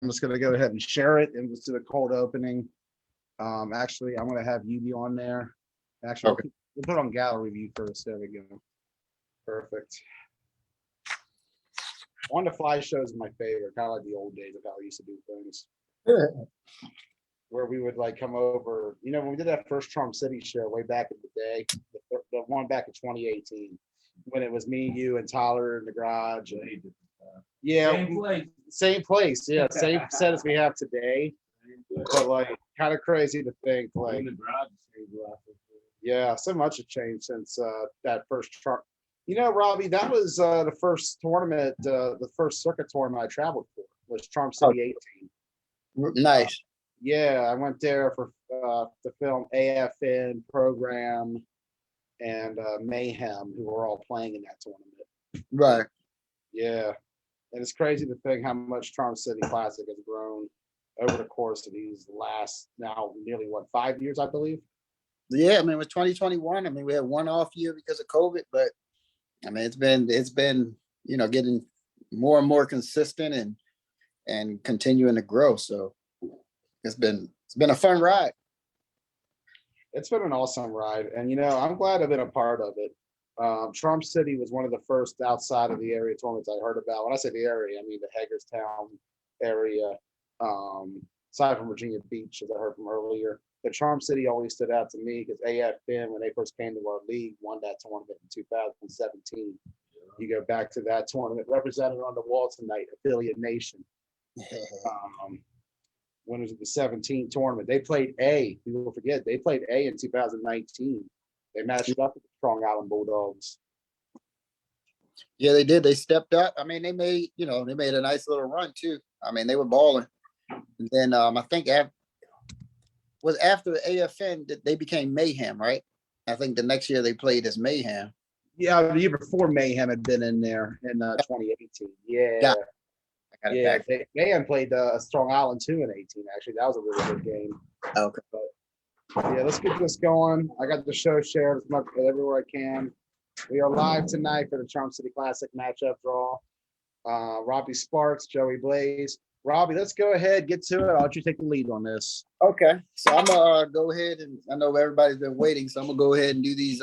I'm just going to go ahead and share it and just do the cold opening. Actually, I'm going to have you be on there. Actually, Okay. we'll put it on gallery view first. There we go. Perfect. On the fly shows my favorite, kind of like the old days of how we used to do things. Where we would like come over, you know, when we did that first Trump City show way back in the day, the one back in 2018, when it was me, you, and Tyler in the garage. And, yeah, same place, yeah, same set as we have today. But like, kind of crazy to think, like, yeah, so much has changed since that first Trump. You know, Robbie, that was the first tournament, the first circuit tournament I traveled for was Trump City 18. Nice. Yeah, I went there for the film AFN Program and Mayhem, who were all playing in that tournament. Right. Yeah, and it's crazy to think how much Trump City Classic has grown over the course of these last now nearly 5 years, I believe. Yeah, I mean, it was 2021. I mean, we had one off year because of COVID, but I mean, it's been you know, getting more and more consistent and continuing to grow. So it's been a fun ride. It's been an awesome ride, and you know, I'm glad I've been a part of it. Trump City was one of the first outside of the area tournaments I heard about. When I say the area, I mean the Hagerstown area, aside from Virginia Beach, as I heard from earlier. But Charm City always stood out to me because AFN, when they first came to our league, won that tournament in 2017. You go back to that tournament, represented on the wall tonight, Affiliate Nation. When it was the 17 tournament, they played A. People forget they played A in 2019. They matched up with the Strong Island Bulldogs. Yeah, they did. They stepped up. I mean, they made a nice little run too. I mean, they were balling. And then I think after the AFN that they became Mayhem, right? I think the next year they played as Mayhem. Yeah, the year before Mayhem had been in there in 2018. Yeah. Yeah, Mayhem played Strong Island too in 18. Actually, that was a really good game. Okay. But yeah, let's get this going. I got the show shared as much everywhere I can. We are live tonight for the Charm City Classic matchup draw. Robbie Sparks, Joey Blaze. Robbie, let's go ahead, get to it. I'll let you take the lead on this. Okay, so I'm gonna go ahead, and I know everybody's been waiting, so I'm gonna go ahead and do these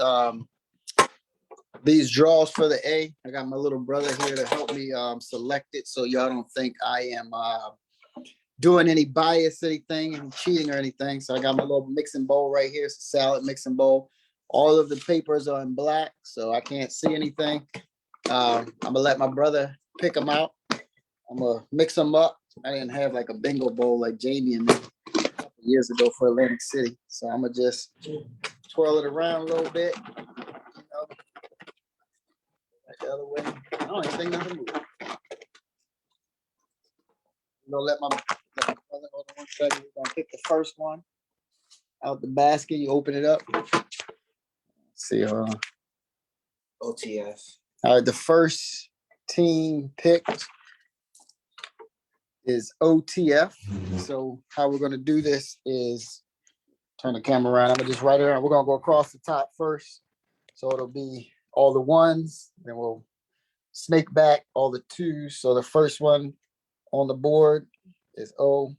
draws for the A. I got my little brother here to help me select it, so y'all don't think I am doing any bias, anything, and cheating or anything. So I got my little mixing bowl right here. It's a salad mixing bowl. All of the papers are in black, so I can't see anything. I'm gonna let my brother pick them out. I'm gonna mix them up. I didn't have like a bingo bowl like Jamie and me a couple years ago for Atlantic City, so I'm gonna just twirl it around a little bit. You know, like the other way. I don't even think nothing moves. I'm gonna let my brother hold on 1 second. We're gonna pick the first one out the basket. You open it up. Let's see, OTF. All right, the first team picked is OTF. So how we're gonna do this is turn the camera around. I'm gonna just write it around. We're gonna go across the top first. So it'll be all the ones, then we'll snake back all the twos. So the first one on the board is OTF.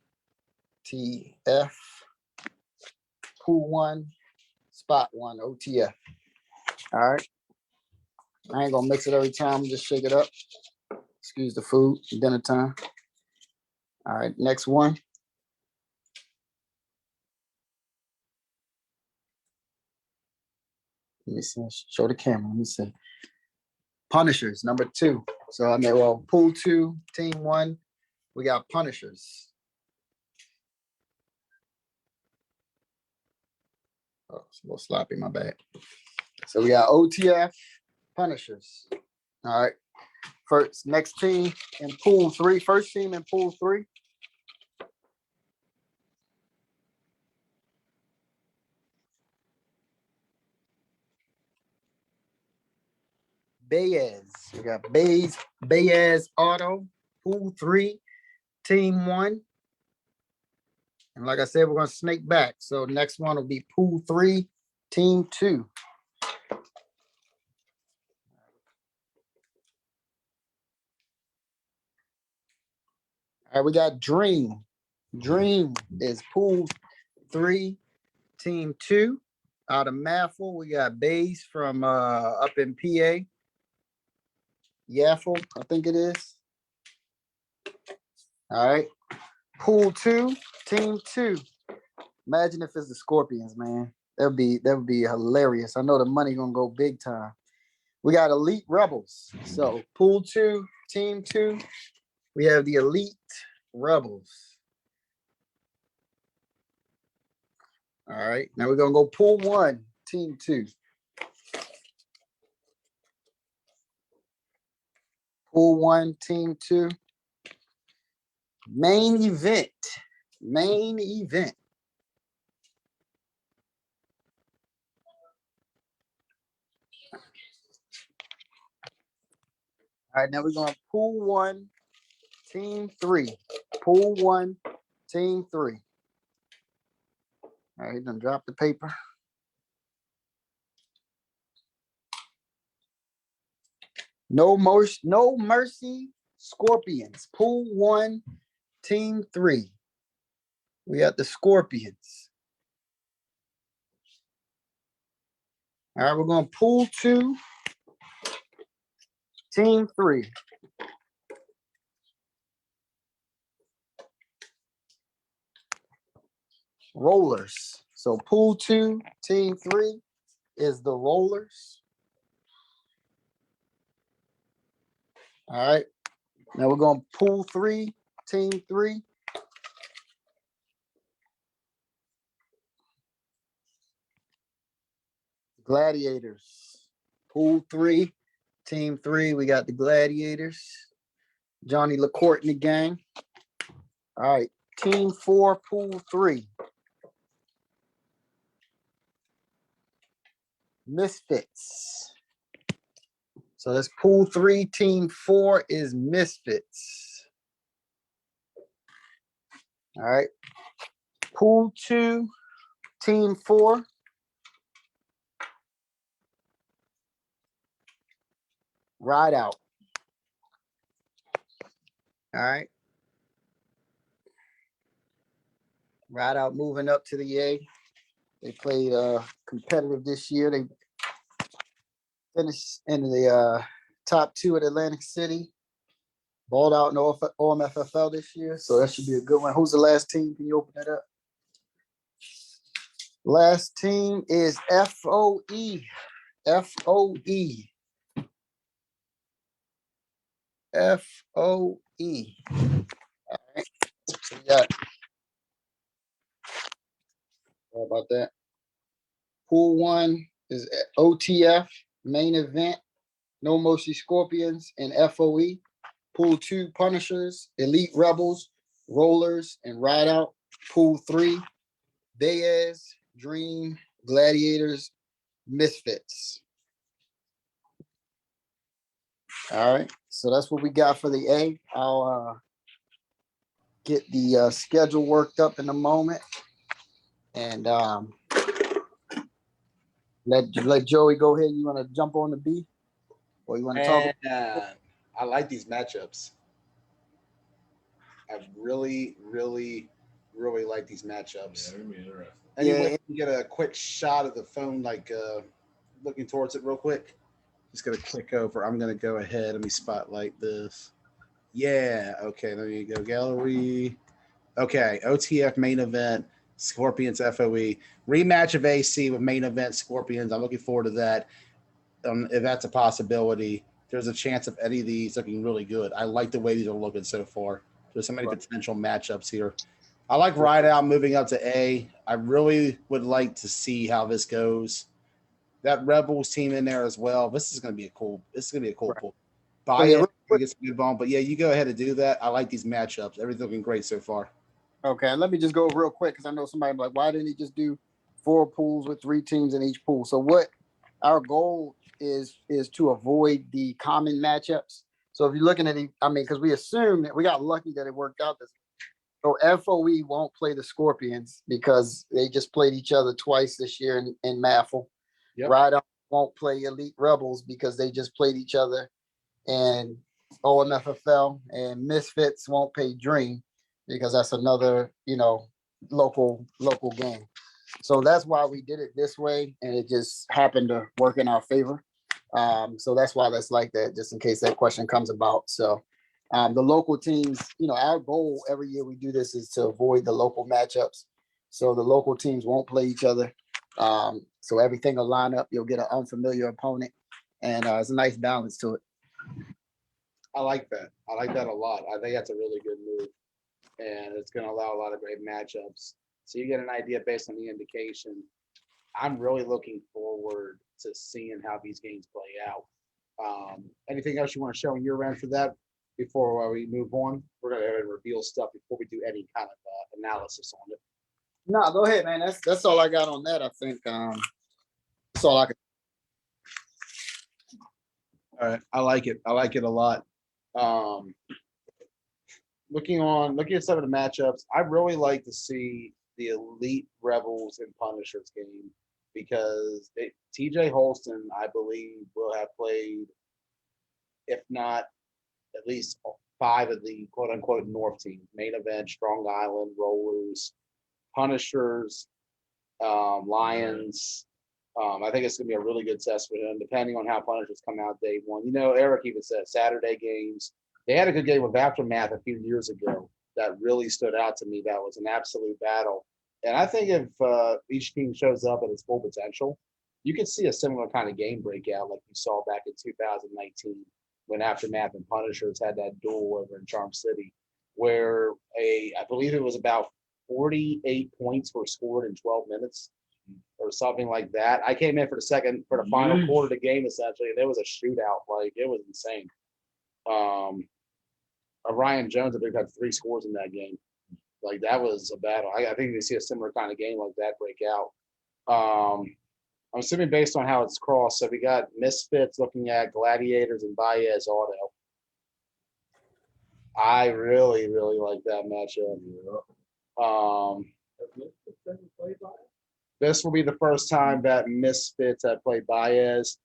Pool 1, spot 1, OTF. All right. I ain't gonna mix it every time, just shake it up. Excuse the food, dinner time. All right, next one. Let me see, show the camera, let me see. Punishers, number 2. So I mean, well, pool 2, team 1, we got Punishers. Oh, it's a little sloppy, my bad. So we got OTF, Punishers. All right. First, next team in pool 3. First team in pool 3. Baez. We got Baez Auto, pool 3, team 1. And like I said, we're gonna snake back. So next one will be pool 3, team 2. All All right, we got Dream. Dream is pool 3, team 2. Out of Maffle, we got Bays from up in PA. Yaffle, I think it is. All right. Pool 2, team 2. Imagine if it's the Scorpions, man. That would be hilarious. I know the money gonna go big time. We got Elite Rebels. So pool 2, team 2. We have the Elite Rebels. All right. Now we're gonna go pool 1, team 2. Pool 1, team 2. Main event. Main event. All right, now we're going pool 1, team 3. Pool 1, team 3. All right, done drop the paper. No mercy, Scorpions. Pool 1, team 3. We got the Scorpions. All right, we're going pool 2, team 3. Rollers. So pool 2, team 3 is the Rollers. All right. Now we're going pool 3, team 3. Gladiators. Pool 3, team 3. We got the Gladiators. Johnny LaCourte and the gang. All right. Team 4, pool 3. Misfits. So that's pool 3, team 4 is Misfits. All right. Pool 2, team 4. Ride out. All right. Ride out moving up to the A. They played competitive this year. They finished in the top 2 at Atlantic City. Balled out in the OMFFL this year, so that should be a good one. Who's the last team? Can you open that up? Last team is FOE. FOE. FOE. All right. So we got. How about that? Pool 1 is OTF, main event, No Mercy Scorpions, and FOE. Pool 2, Punishers, Elite Rebels, Rollers, and Ride Out. Pool 3, Baez, Dream, Gladiators, Misfits. All right, so that's what we got for the A. I'll get the schedule worked up in a moment, and let Joey go ahead. You want to jump on the B, or you want to talk? I like these matchups. I really like these matchups. Anyway, you get a quick shot of the phone, like looking towards it real quick. Just get a quick over. I'm gonna go ahead. Let me spotlight this. Yeah. Okay. There you go. Gallery. Okay. OTF main event. Scorpions FOE rematch of AC with main event Scorpions. I'm looking forward to that. If that's a possibility, there's a chance of any of these looking really good. I like the way these are looking so far. There's so many potential matchups here. I like Ride Out moving up to A. I really would like to see how this goes. That Rebels team in there as well. This is going to be a cool. Pool. Buy it. Get some good bone. But yeah, you go ahead and do that. I like these matchups. Everything's looking great so far. Okay, let me just go real quick because I know somebody like, why didn't he just do 4 pools with 3 teams in each pool? So what our goal is to avoid the common matchups. So if you're looking at it, I mean, because we assume that we got lucky that it worked out this. So FOE won't play the Scorpions because they just played each other twice this year in Maffle. Yep. Ride Out won't play Elite Rebels because they just played each other in OMFFL, and Misfits won't play Dream because that's another, local game. So that's why we did it this way, and it just happened to work in our favor. So that's why that's like that, just in case that question comes about. So the local teams, our goal every year we do this is to avoid the local matchups. So the local teams won't play each other. So everything will line up. You'll get an unfamiliar opponent, and it's a nice balance to it. I like that. I like that a lot. I think that's a really good move, and it's going to allow a lot of great matchups. So you get an idea based on the indication. I'm really looking forward to seeing how these games play out. Anything else you want to show in your end for that before we move on? We're going to reveal stuff before we do any kind of analysis on it. No, go ahead, man. That's all I got on that. I think that's all I can. All right, I like it. I like it a lot. Looking at some of the matchups, I really like to see the Elite Rebels and Punishers game because TJ Holston, I believe, will have played, if not at least 5 of the quote unquote North teams: Main Event, Strong Island, Rollers, Punishers, Lions. I think it's going to be a really good test for him, depending on how Punishers come out day one. Eric even said Saturday games. They had a good game with Aftermath a few years ago that really stood out to me. That was an absolute battle. And I think if each team shows up at its full potential, you could see a similar kind of game breakout like you saw back in 2019 when Aftermath and Punishers had that duel over in Charm City, where I believe it was about 48 points were scored in 12 minutes or something like that. I came in for the final quarter of the game, essentially, and there was a shootout. Like, it was insane. Ryan Jones, I think, had 3 scores in that game. Like, that was a battle. I think you see a similar kind of game like that break out. I'm assuming based on how it's crossed. So we got Misfits looking at Gladiators and Baez Auto. I really, really like that matchup. This will be the first time that Misfits have played Baez,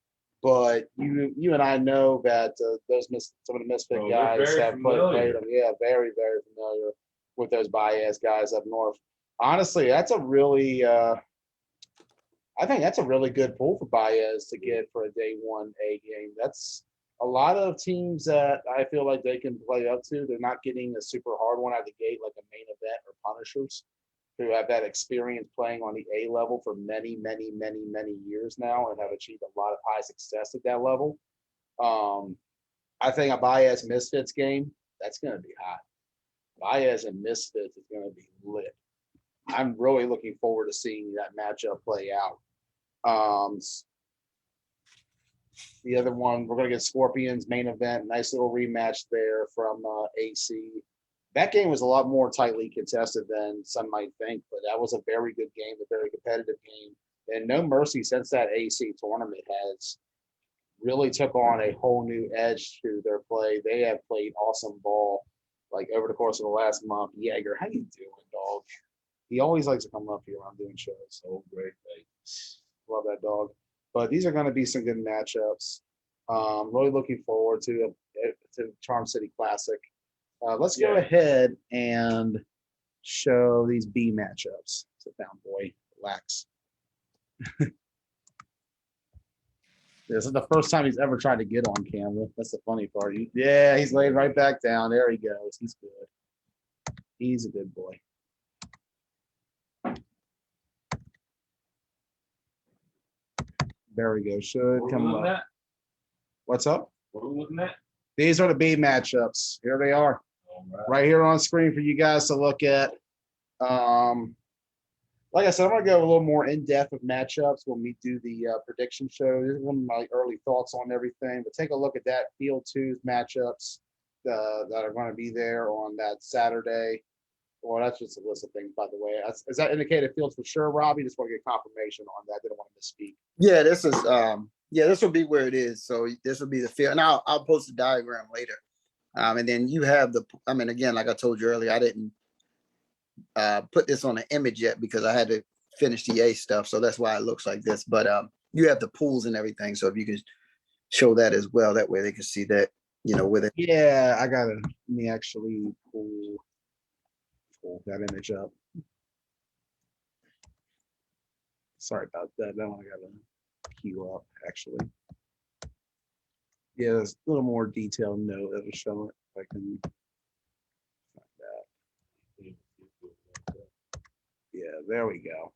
but you and I know that some of the Misfit guys have played them. Yeah, very, very familiar with those Baez guys up north. Honestly, that's a really I think that's a really good pull for Baez to get for a day 1A game. That's a lot of teams that I feel like they can play up to. They're not getting a super hard one out of the gate like a Main Event or Punishers, who have that experience playing on the A level for many, many, many, many years now and have achieved a lot of high success at that level. I think a Baez Misfits game, that's going to be hot. Baez and Misfits is going to be lit. I'm really looking forward to seeing that matchup play out. The other one, we're going to get Scorpions Main Event. Nice little rematch there from AC. That game was a lot more tightly contested than some might think, but that was a very good game, a very competitive game. And No Mercy, since that AC tournament, has really took on a whole new edge to their play. They have played awesome ball, like over the course of the last month. Jaeger, how you doing, dog? He always likes to come up here when I'm doing shows. So great, thanks. Love that dog. But these are going to be some good matchups. Really looking forward to Charm City Classic. Let's go ahead and show these B matchups. Sit down, boy. Relax. This is the first time he's ever tried to get on camera. That's the funny part. He's laid right back down. There he goes. He's good. He's a good boy. There we go. Should come up. What's up? What are we looking at? These are the B matchups. Here they are. Right here on screen for you guys to look at. Like I said, I'm going to go a little more in-depth with matchups when we do the prediction show. This is one of my early thoughts on everything. But take a look at that Field 2's matchups that are going to be there on that Saturday. Well, that's just a list of things, by the way. Is that indicated fields for sure, Robbie? Just want to get confirmation on that. Didn't want to misspeak. Yeah, this is this will be where it is. So this will be the field. And I'll post a diagram later. And then you have again, like I told you earlier, I didn't put this on an image yet because I had to finish the A stuff. So that's why it looks like this. But you have the pools and everything. So if you could show that as well, that way they can see that, with it. Yeah, I got it. Let me actually pull. pull that image up. Sorry about that. That one I gotta queue up actually. Yeah, there's a little more detailed note that was showing. If I can find that. Yeah, there we go.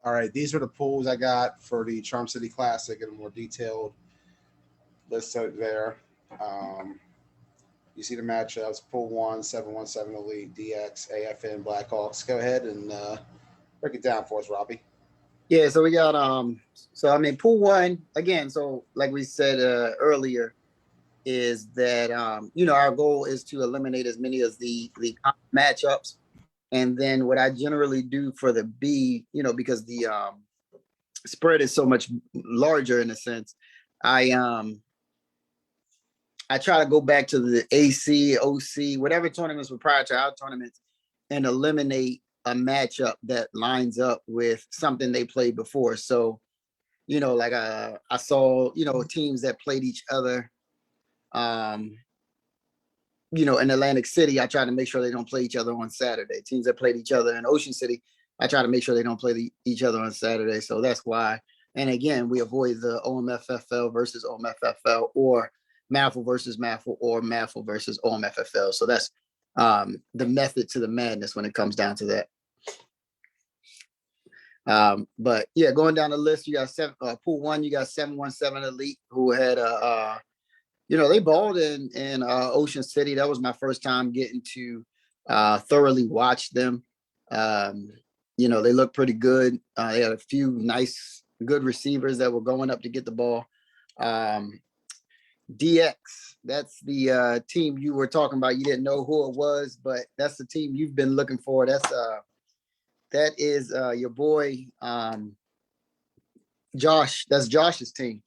All right, these are the pools I got for the Charm City Classic in a more detailed list out there. You see the matchups: Pool 1, 717 Elite, DX, AFN, Blackhawks. Go ahead and break it down for us, Robbie. Yeah, so we got so I mean pool one again, so like we said earlier, is that our goal is to eliminate as many as the matchups. And then what I generally do for the B, because the spread is so much larger in a sense, I try to go back to the AC, OC, whatever tournaments were prior to our tournaments, and eliminate a matchup that lines up with something they played before. So, like I saw, teams that played each other, in Atlantic City, I try to make sure they don't play each other on Saturday. Teams that played each other in Ocean City, I try to make sure they don't play each other on Saturday. So that's why. And again, we avoid the OMFFL versus OMFFL or MAFL versus MAFL or MAFL versus OMFFL. So that's the method to the madness when it comes down to that. But yeah, going down the list, you got pool one, you got 717 Elite, who had they balled in Ocean City. That was my first time getting to thoroughly watch them. They look pretty good. They had a few nice, good receivers that were going up to get the ball. DX, that's the team you were talking about. You didn't know who it was, but that's the team you've been looking for. That is your boy Josh. That's Josh's team.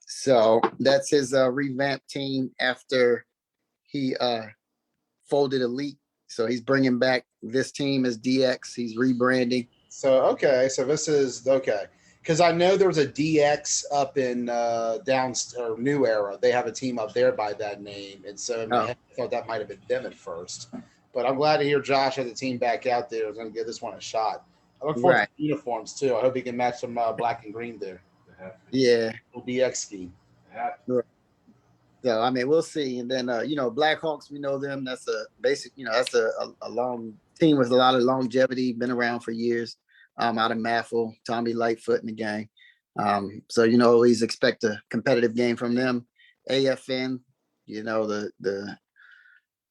So that's his revamped team after he folded Elite. So he's bringing back this team as DX. He's rebranding. So, okay. So this is okay. Because I know there was a DX up in New Era. They have a team up there by that name. And so in my head, I thought that might have been them at first. But I'm glad to hear Josh has the team back out there. Is going to give this one a shot. I look forward to the uniforms too. I hope he can match some black and green there. Yeah. DX scheme. So I mean, we'll see. And then Blackhawks, we know them. That's a basic, that's a long team with a lot of longevity, been around for years. Out of MAFL, Tommy Lightfoot in the gang. So always expect a competitive game from them. AFN, the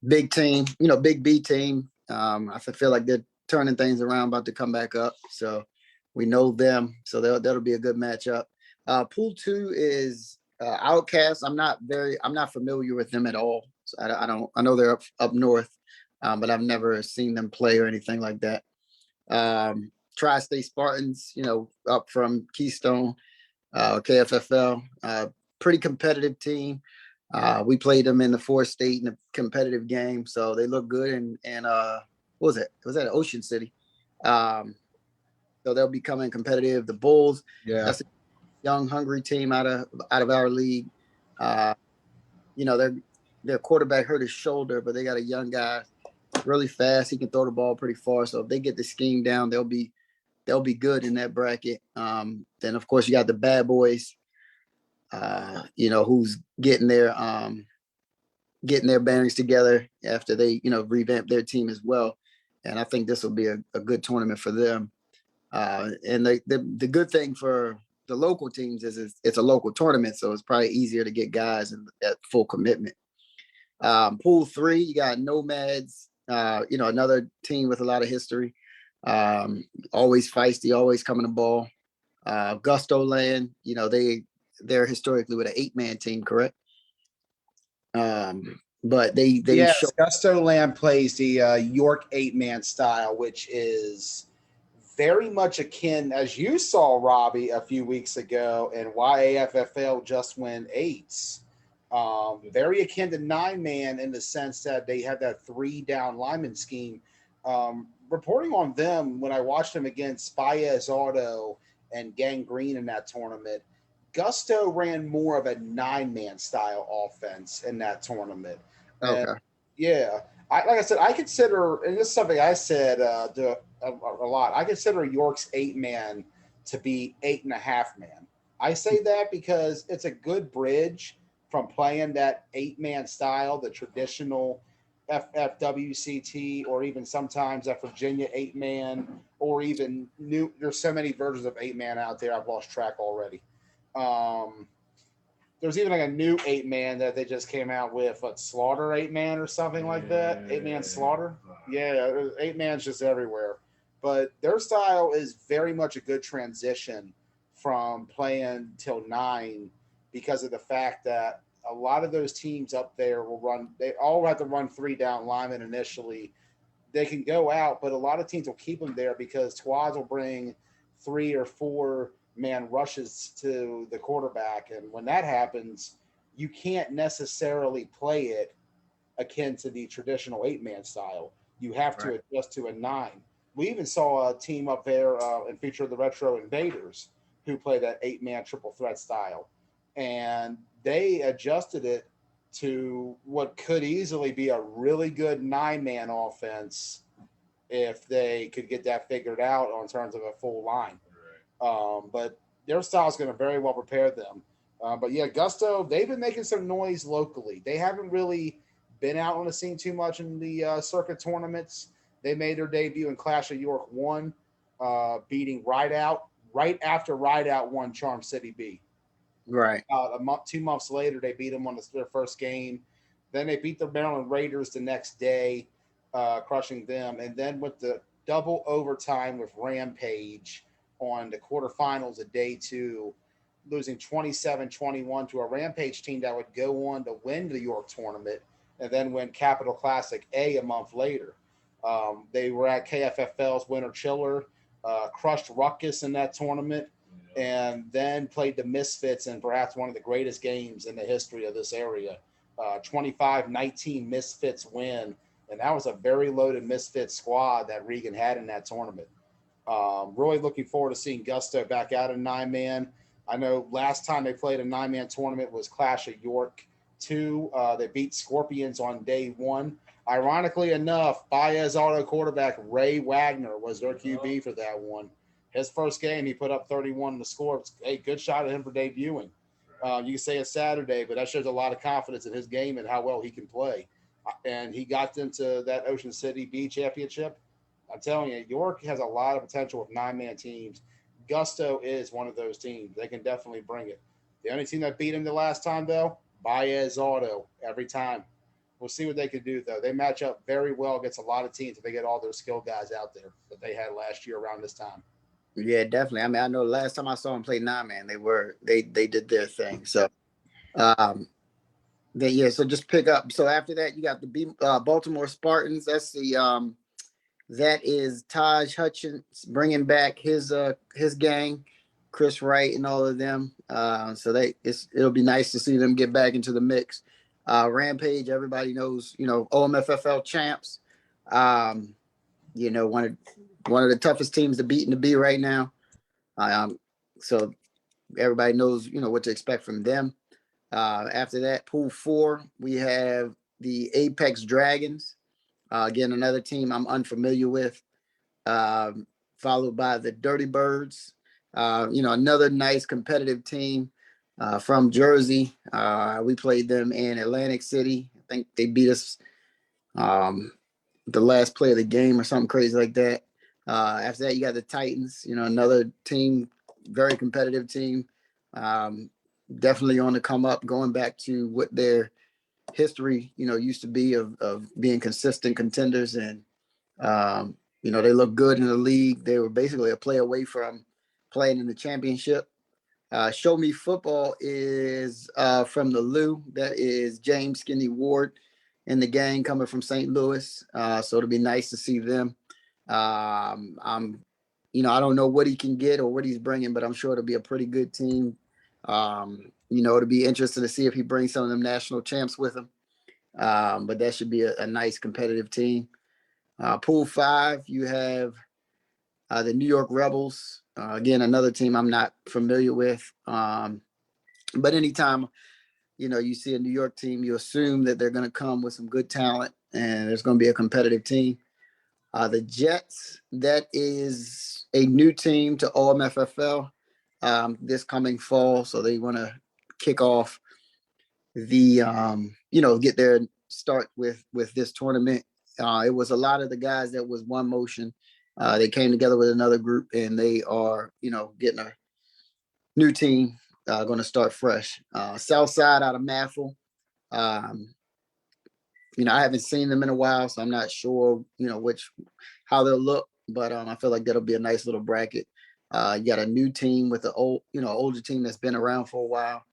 big team, big B team. I feel like they're turning things around, about to come back up. So we know them. So that'll be a good matchup. Pool 2 is Outcast. I'm not familiar with them at all. So I know they're up north, but I've never seen them play or anything like that. Tri-State Spartans, up from Keystone, KFFL, pretty competitive team. We played them in the 4-state in a competitive game, so they look good. And what was it? Was that Ocean City? So they'll be coming competitive. The Bulls, that's a young, hungry team out of our league. Their quarterback hurt his shoulder, but they got a young guy, really fast. He can throw the ball pretty far. So if they get the scheme down, they'll be good in that bracket. Then of course you got the Bad Boys, who's getting their bearings together after they, revamp their team as well. And I think this will be a good tournament for them. And the good thing for the local teams is it's a local tournament, so it's probably easier to get guys at full commitment. Pool 3, you got Nomads, another team with a lot of history. Always feisty, always coming to ball. Gusto Land, they're historically with an 8-man team, correct? But they Gusto Land plays the York 8-man style, which is very much akin, as you saw, Robbie, a few weeks ago, and YAFFL just went eights. Very akin to nine man in the sense that they had that three down lineman scheme. Reporting on them when I watched them against Baez Auto and Gang Green in that tournament, Gusto ran more of a nine man style offense in that tournament. And Okay. yeah, like I said, I consider, and this is something I said a lot, I consider York's eight man to be 8.5 man. I say that because it's a good bridge from playing that eight man style, the traditional FFWCT, or even sometimes that Virginia eight man, or even new. There's so many versions of eight man out there. I've lost track already. Um, there's even like a new eight man that they just came out with, what, Slaughter eight man or something like that. Eight man Slaughter. Yeah, eight man's just everywhere. But their style is very much a good transition from playing till nine because of the fact that a lot of those teams up there will run, they all have to run three down linemen initially. They can go out, but a lot of teams will keep them there because Twas will bring 3 or 4 man rushes to the quarterback. And when that happens, you can't necessarily play it akin to the traditional eight man style. You have to adjust to a nine. We even saw a team up there and featured the Retro Invaders who play that eight man triple threat style. And they adjusted it to what could easily be a really good 9 man offense if they could get that figured out on terms of a full line. But their style is going to very well prepare them. But yeah, Gusto, they've been making some noise locally. They haven't really been out on the scene too much in the circuit tournaments. They made their debut in Clash of York 1, beating Rideout right after Rideout won Charm City B. Right. A month, 2 months later, they beat them on their first game. Then they beat the Maryland Raiders the next day, crushing them. And then with the double overtime with Rampage on the quarterfinals of day two, losing 27-21 to a Rampage team that would go on to win the York tournament and then win Capital Classic A month later. They were at KFFL's Winter Chiller, crushed Ruckus in that tournament, and then played the Misfits in perhaps one of the greatest games in the history of this area. 25-19 Misfits win, and that was a very loaded Misfits squad that Regan had in that tournament. Really looking forward to seeing Gusto back out in 9-man. I know last time they played a 9-man tournament was Clash of York 2. They beat Scorpions on day 1. Ironically enough, Baez Auto quarterback Ray Wagner was their QB for that one. His first game, he put up 31 to score. Hey, good shot at him for debuting. You can say it's Saturday, but that shows a lot of confidence in his game and how well he can play. And he got them to that Ocean City B championship. I'm telling you, York has a lot of potential with 9-man teams. Gusto is one of those teams. They can definitely bring it. The only team that beat him the last time, though, Baez Auto, every time. We'll see what they can do, though. They match up very well against a lot of teams if they get all those skilled guys out there that they had last year around this time. Yeah, definitely. I mean, I know the last time I saw them play 9-man, they did their thing. So, so just pick up. So after that, you got the Baltimore Spartans. That's that is Taj Hutchins bringing back his gang, Chris Wright and all of them. So it'll be nice to see them get back into the mix. Rampage, everybody knows, OMFFL champs. One of the toughest teams to beat in the B right now. So everybody knows, what to expect from them. After that, Pool 4, we have the Apex Dragons. Again, another team I'm unfamiliar with, followed by the Dirty Birds. Another nice competitive team from Jersey. We played them in Atlantic City. I think they beat us the last play of the game or something crazy like that. After that, you got the Titans, another team, very competitive team. Definitely on the come up, going back to what their history, used to be of being consistent contenders. And, they look good in the league. They were basically a play away from playing in the championship. Show Me Football is from the Lou. That is James Skinny Ward and the gang coming from St. Louis. So it'll be nice to see them. I'm I don't know what he can get or what he's bringing, but I'm sure it'll be a pretty good team. It'll be interesting to see if he brings some of them national champs with him. But that should be a nice competitive team. Pool 5, you have the New York Rebels. Again, another team I'm not familiar with. But anytime, you see a New York team, you assume that they're going to come with some good talent and there's going to be a competitive team. The Jets, that is a new team to OMFFL this coming fall. So they want to kick off the, get their start with this tournament. It was a lot of the guys that was one motion. They came together with another group and they are, getting a new team going to start fresh. South Side out of Maffle. I haven't seen them in a while, so I'm not sure, how they'll look, but I feel like that'll be a nice little bracket. You got a new team with the older team that's been around for a while.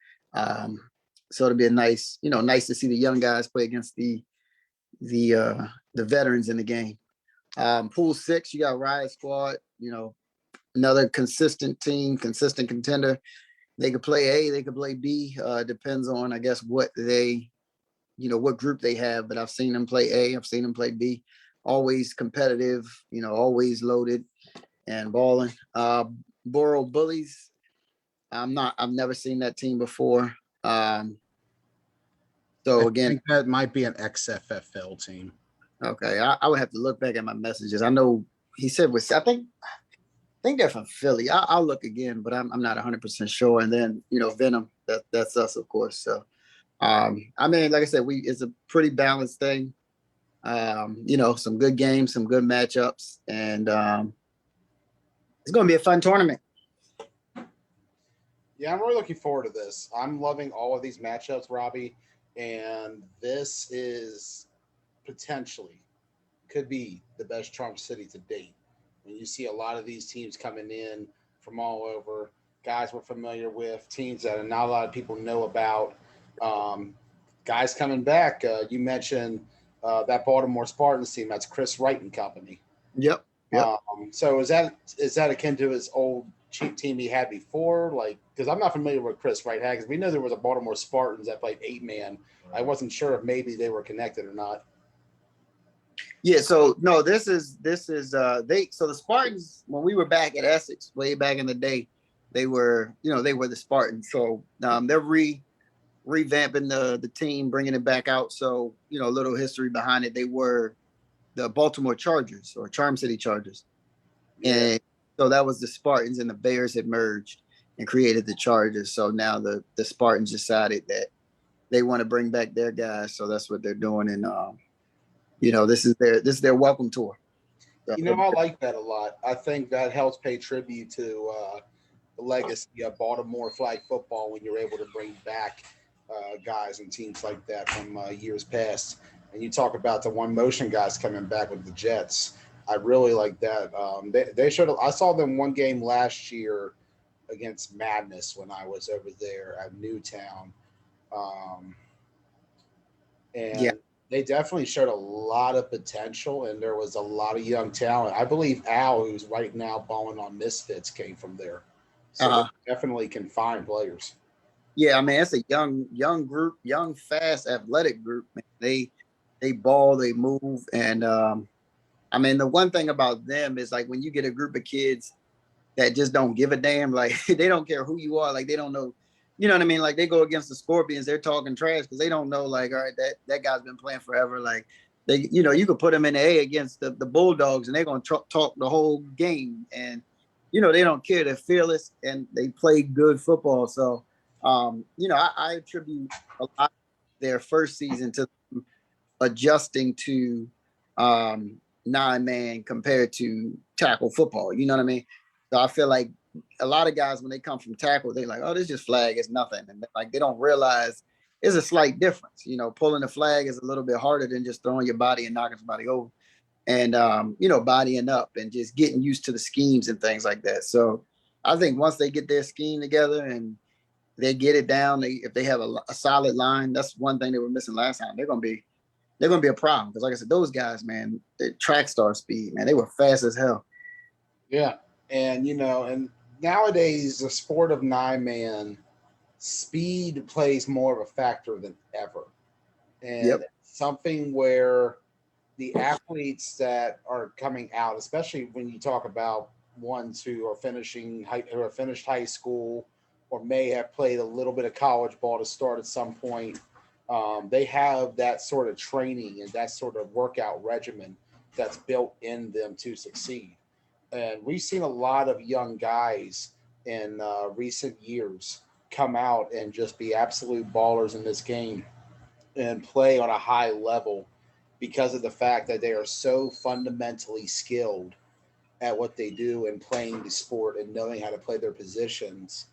So it'll be nice to see the young guys play against the veterans in the game. Pool 6, you got Riot Squad, another consistent team, consistent contender. They could play A, they could play B. Depends on, I guess, what group they have, but I've seen them play A, I've seen them play B. Always competitive, always loaded and balling. Borough Bullies, I've never seen that team before. So again, I think that might be an XFFL team. Okay, I would have to look back at my messages. I know he said I think they're from Philly. I'll look again, but I'm not 100% sure. And then Venom, that's us, of course. So like I said, it's a pretty balanced thing. Some good games, some good matchups, and it's going to be a fun tournament. Yeah, I'm really looking forward to this. I'm loving all of these matchups, Robbie, and this is potentially could be the best Trump City to date. When you see a lot of these teams coming in from all over, guys we're familiar with, teams that not a lot of people know about, guys coming back. You mentioned that Baltimore Spartans team. That's Chris Wright and company. Yep. So is that akin to his old cheap team he had before? Like, because I'm not familiar with Chris Wright had, because we know there was a Baltimore Spartans that played 8-man. I wasn't sure if maybe they were connected or not. Yeah, so no, this is so the Spartans, when we were back at Essex way back in the day, they were the Spartans. So they're revamping the team, bringing it back out. So a little history behind it. They were the Baltimore Chargers or Charm City Chargers, and so that was the Spartans, and the Bears had merged and created the Chargers. So now the Spartans decided that they want to bring back their guys, so that's what they're doing. And this is their welcome tour. So, I like that a lot. I think that helps pay tribute to the legacy of Baltimore flag football when you're able to bring back guys and teams like that from years past. And you talk about the one motion guys coming back with the Jets. I really like that. They showed. I saw them one game last year against Madness when I was over there at Newtown, and they definitely showed a lot of potential, and there was a lot of young talent. I believe Al, who's right now balling on Misfits, came from there. So they definitely can find players. Yeah, it's a young group, young, fast, athletic group. Man. They ball, they move, and the one thing about them is, like, when you get a group of kids that just don't give a damn, like they don't care who you are, like they don't know, you know what I mean? Like they go against the Scorpions, they're talking trash because they don't know, like, all right, that guy's been playing forever. Like they, you could put them in the A against the Bulldogs and they're gonna talk the whole game, and they don't care. They're fearless and they play good football. So I attribute a lot of their first season to adjusting to 9-man compared to tackle football. You know what I mean? So I feel like a lot of guys, when they come from tackle, they're like, oh, this just flag is nothing. And like, they don't realize there's a slight difference. Pulling the flag is a little bit harder than just throwing your body and knocking somebody over. And, bodying up and just getting used to the schemes and things like that. So I think once they get their scheme together and they get it down, if they have a solid line, that's one thing they were missing last time. They're going to be a problem. Because like I said, those guys, man, the track star speed, man, they were fast as hell. Yeah. And and nowadays the sport of 9-man, speed plays more of a factor than ever. And Yep. something where the athletes that are coming out, especially when you talk about ones who are finished high school or may have played a little bit of college ball to start at some point, they have that sort of training and that sort of workout regimen that's built in them to succeed. And we've seen a lot of young guys in recent years come out and just be absolute ballers in this game and play on a high level because of the fact that they are so fundamentally skilled at what they do and playing the sport and knowing how to play their positions.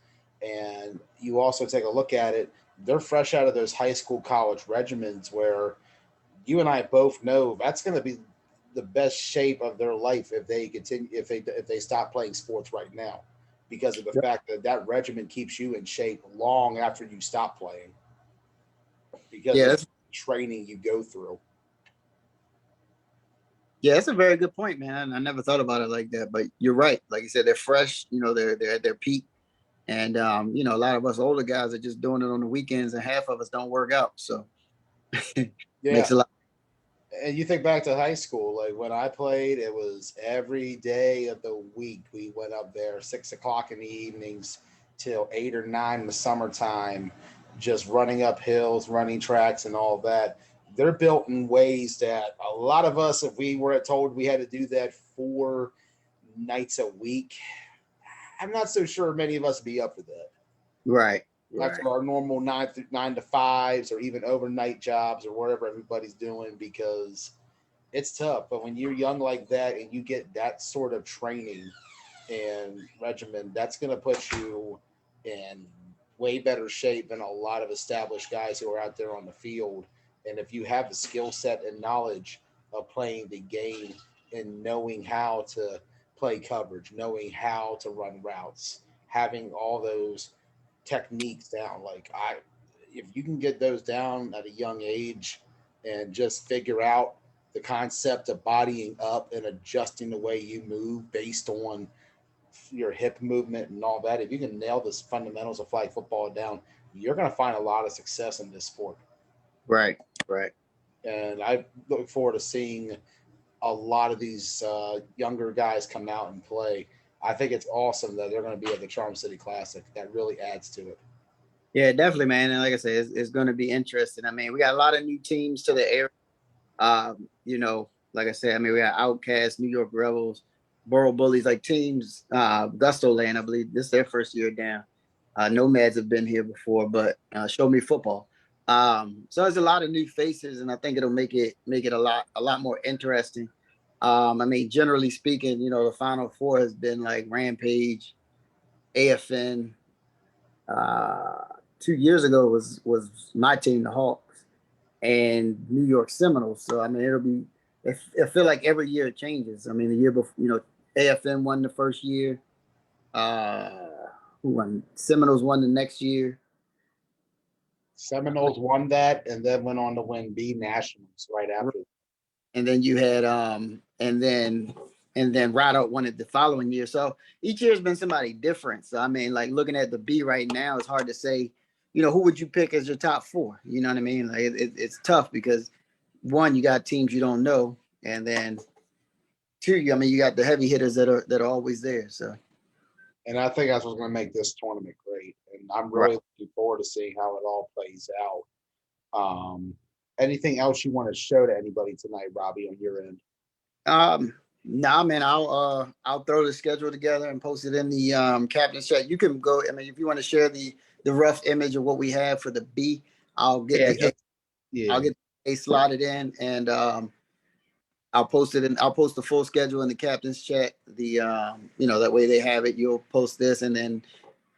And you also take a look at it, they're fresh out of those high school college regimens where you and I both know that's going to be the best shape of their life if they continue if they stop playing sports right now, because of the Yep. fact that that regimen keeps you in shape long after you stop playing because Yeah, of that's the training you go through. yeah, that's a very good point, man. I never thought about it like that, but you're right. Like you said, they're fresh. They're at their peak, and a lot of us older guys are just doing it on the weekends, and half of us don't work out. So Yeah. makes a lot. And you think back to high school, like when I played, it was every day of the week. We went up there 6 o'clock in the evenings till 8 or 9 in the summertime, just running up hills, running tracks, and all that. They're built in ways that a lot of us, if we were told we had to do that 4 nights a week, I'm not so sure many of us would be up for that Right, right, after our normal 9 to 5s or even overnight jobs or wherever everybody's doing, because it's tough. But when you're young like that and you get that sort of training and regimen, that's going to put you in way better shape than a lot of established guys who are out there on the field. And if you have the skill set and knowledge of playing the game and knowing how to play coverage, knowing how to run routes, having all those techniques down, if you can get those down at a young age and just figure out the concept of bodying up and adjusting the way you move based on your hip movement and all that. If you can nail the fundamentals of flag football down, you're going to find a lot of success in this sport. right, right. And I look forward to seeing a lot of these younger guys come out and play. I think it's awesome that they're going to be at the Charm City Classic. That really adds to it. Yeah, definitely, man. And like I said, it's going to be interesting. I mean, we got a lot of new teams to the area. Like I said, I mean, we got Outcasts, New York Rebels, Borough Bullies, like teams. Gusto Land, I believe this is their first year down. Nomads have been here before, but Show Me Football. So there's a lot of new faces, and I think it'll make it a lot more interesting. I mean, generally speaking, the Final Four has been like Rampage, AFN. 2 years ago was my team, the Hawks, and New York Seminoles. So I mean, it'll be. I feel like every year it changes. I mean, the year before, AFN won the first year. Uh, who won? Seminoles won the next year. Seminoles won that and then went on to win B Nationals right after. And then you had and then Rideout won it the following year. So each year has been somebody different. So I mean, like looking at the B right now, it's hard to say, who would you pick as your top four? You know what I mean? Like it's tough because one, you got teams you don't know, and then two, I mean, you got the heavy hitters that are always there. So And I think that's what's going to make this tournament great. And I'm right. really looking forward to seeing how it all plays out. Anything else you want to show to anybody tonight, Robbie, on your end? Nah, man, I'll throw the schedule together and post it in the captain's chat. You can go. I mean, if you want to share the rough image of what we have for the B, I'll get Yeah, the A. yeah. I'll get the A slotted in, and I'll post it in. I'll post the full schedule in the captain's chat. That way they have it. You'll post this, and then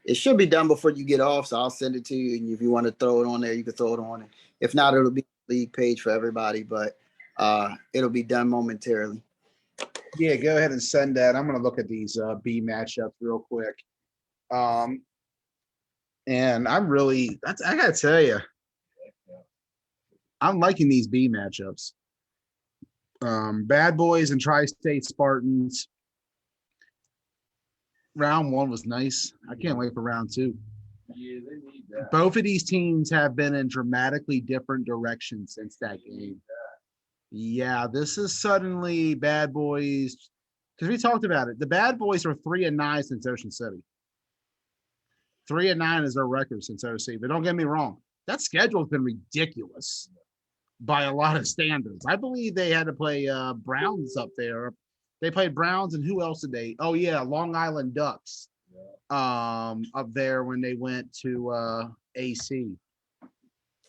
it should be done before you get off. So I'll send it to you, and if you want to throw it on there, you can throw it on. If not, it'll be the league page for everybody, but it'll be done momentarily. Yeah, go ahead and send that. I'm going to look at these B matchups real quick. And I got to tell you, I'm liking these B matchups. Bad Boys and Tri-State Spartans. Round one was nice. I can't wait for round two. Yeah, they need that. Both of these teams have been in dramatically different directions since that game. Yeah, this is suddenly Bad Boys, because we talked about it. The Bad Boys are 3-9 since Ocean City. 3-9 is their record since OC. But don't get me wrong, that schedule's been ridiculous by a lot of standards. I believe they had to play Browns up there. They played Browns, and who else did they? Oh yeah, Long Island Ducks. Up there when they went to AC.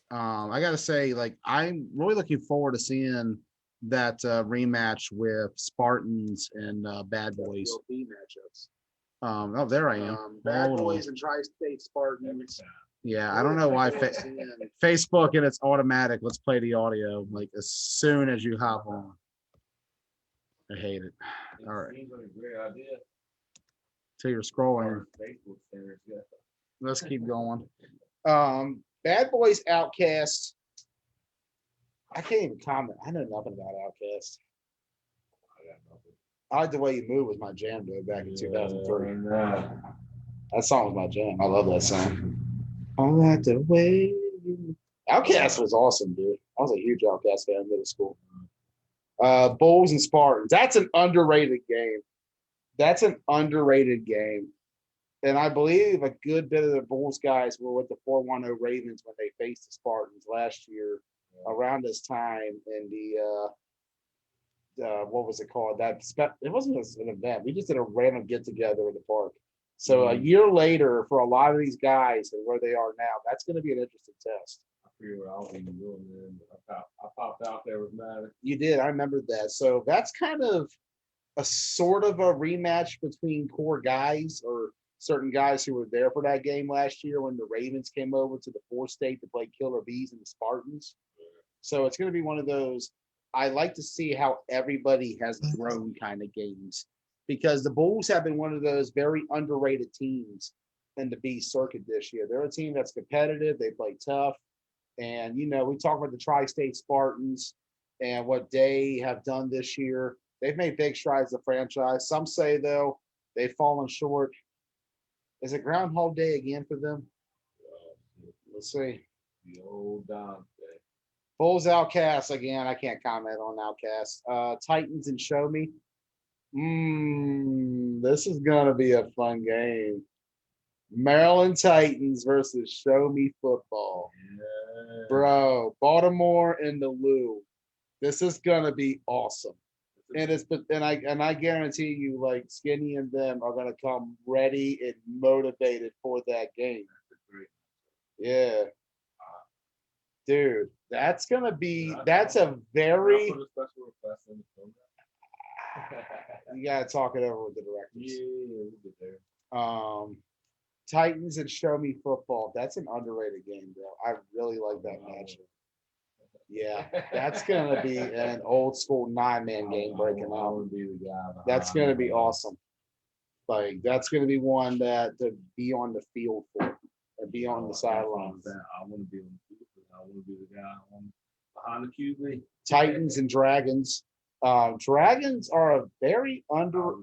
I gotta say, like, I'm really looking forward to seeing that rematch with Spartans and Bad Boys. matchups. Oh, there I am. Bad Hold on. Boys and Tri-State Spartans. Yeah, I don't know why Facebook and it's automatic. Let's play the audio like as soon as you hop on. I hate it. All right, Seems like a great idea. so you're scrolling. Or Facebook centers, yeah. Let's keep going. Bad Boys Outcast. I can't even comment. I know nothing about Outcast. I like the way you move was my jam though back in 2003. That song was my jam. I love that song. I like the way you... Outcast was awesome, dude. I was a huge Outcast fan in middle school. Bulls and Spartans. That's an underrated game. And I believe a good bit of the Bulls guys were with the 410 Ravens when they faced the Spartans last year around this time in the what was it called? It wasn't an event. We just did a random get together in the park. So a year later, for a lot of these guys and where they are now, that's going to be an interesting test. I forget what I was even doing then, but I popped out there with Matt. You did. I remember that. So that's kind of a sort of a rematch between core guys or certain guys who were there for that game last year when the Ravens came over to the 4th state to play Killer Bees and the Spartans. So it's going to be one of those. I like to see how everybody has grown kind of games because the Bulls have been one of those very underrated teams in the B circuit this year. They're a team that's competitive. They play tough. And, you know, we talk about the Tri-State Spartans and what they have done this year. They've made big strides as a franchise. Some say, though, they've fallen short. Is it Groundhog Day again for them? Let's see. The old Don. Bulls Outcasts again. I can't comment on Outcasts. Titans and Show Me. This is gonna be a fun game. Maryland Titans versus Show Me Football. Yeah. Bro, Baltimore in the Lou. This is gonna be awesome. And I guarantee you, like Skinny and them are gonna come ready and motivated for that game. Yeah. Dude, that's gonna be that's a very Can I put a special request in the program? you gotta talk it over with the directors. Yeah, we'll get there. Titans and Show Me Football. That's an underrated game, bro. I really like that matchup. Yeah, that's gonna be an old school 9-man game breaking I out. would be the guy. That's gonna be awesome. Like that's gonna be one that to be on the field for and be on the sidelines. I want to be on the field. I want to be the guy behind the QB. Titans and Dragons. Dragons are a very under.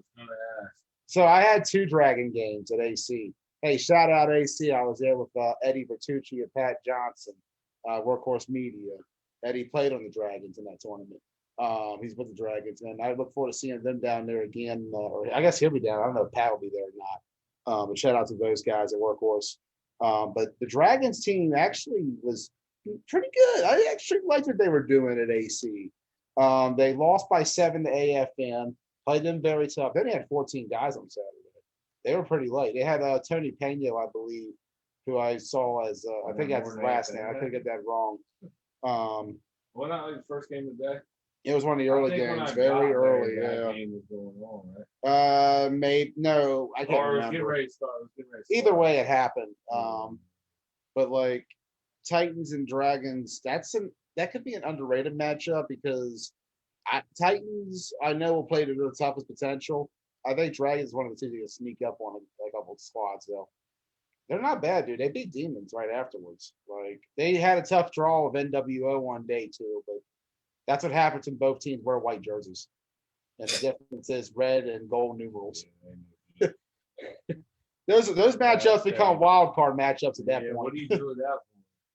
So I had 2 Dragon games at AC. Hey, shout out AC. I was there with Eddie Bertucci and Pat Johnson, Workhorse Media. Eddie played on the Dragons in that tournament. He's with the Dragons, and I look forward to seeing them down there again. Or I guess he'll be down. I don't know if Pat will be there or not. But shout out to those guys at Workhorse. But the Dragons team actually was pretty good. I actually liked what they were doing at AC. They lost by 7 to AFN. Played them very tough. They only had 14 guys on Saturday. They were pretty light. They had Tony Pena, I believe, who I saw as I think that's his last name. I could get that wrong. What not the first game of the day? It was one of the early games, very early. Yeah. Game was going on, right? Maybe no, I can't Or it was getting remember. ready to start. Either way, it happened. But like Titans and Dragons, that could be an underrated matchup because Titans I know will play to the toughest potential. I think Dragons is one of the teams that sneak up on a couple of squads though. They're not bad, dude. They beat Demons right afterwards. Like they had a tough draw of NWO one day too, but that's what happens when both teams wear white jerseys. And the difference is red and gold numerals. those matchups become wild card matchups at that Yeah, point. what do you do with that one?